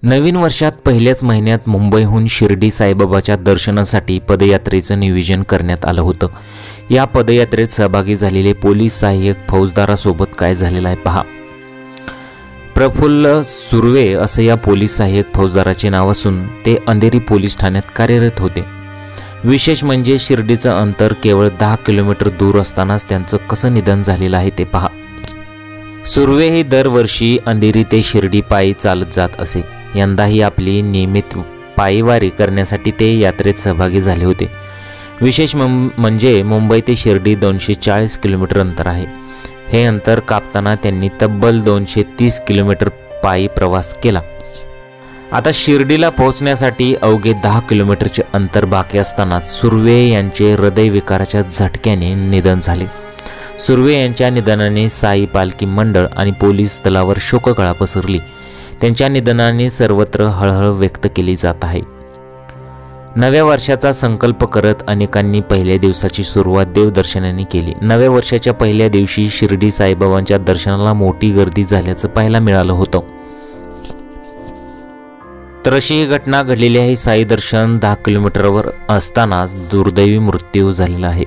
नवीन वर्षात पहिल्याच महिन्यात मुंबईहून शिर्डी साईबाबाच्या दर्शनासाठी पदयात्रेचं नियोजन करण्यात आलं होतं। या पदयात्रेत सहभागी झालेले पोलीस सहाय्यक फौजदारासोबत काय झालेलं आहे पहा। प्रफुल्ल सुर्वे असं या पोलीस सहाय्यक फौजदाराचे नाव असून ते अंधेरी पोलीस ठाण्यात कार्यरत होते। विशेष म्हणजे शिर्डीचं अंतर केवळ 10 किलोमीटर दूर असतानाच त्यांचं कसं निधन झालेलं आहे ते पहा। सुर्वे हे दरवर्षी अंधेरी ते शिर्डी पायी चालत जात असे। यंदाही आपली नियमित पायीवारी करण्यासाठी ते यात्रेत सहभागी झाले होते। विशेष म्हणजे मुंबई ते शिर्डी 240 किलोमीटर अंतर आहे। हे अंतर कापताना त्यांनी तब्बल 230 किलोमीटर पायी प्रवास केला। आता शिर्डीला पोहोचण्यासाठी अवघे 10 किलोमीटरचे अंतर बाकी असतानाच सुर्वे यांचे हृदयविकाराच्या झटक्याने निधन झाले। सुर्वे यांच्या निधनाने साई पालखी मंडळ आणि पोलीस दलावर शोककळा पसरली। त्यांच्या निधनाने सर्वत्र हळहळ व्यक्त केली जात आहे। नव्या वर्षाचा संकल्प करत अनेकांनी पहिल्या दिवसाची सुरुवात देवदर्शनाने केली। नव्या वर्षाच्या पहिल्या दिवशी शिर्डी साईबाबांच्या दर्शनाला मोठी गर्दी झाल्याचं पाहायला मिळालं होतं। तर अशी ही घटना घडलेली आहे। साई दर्शन 10 किलोमीटरवर असतानाच दुर्दैवी मृत्यू झालेला आहे।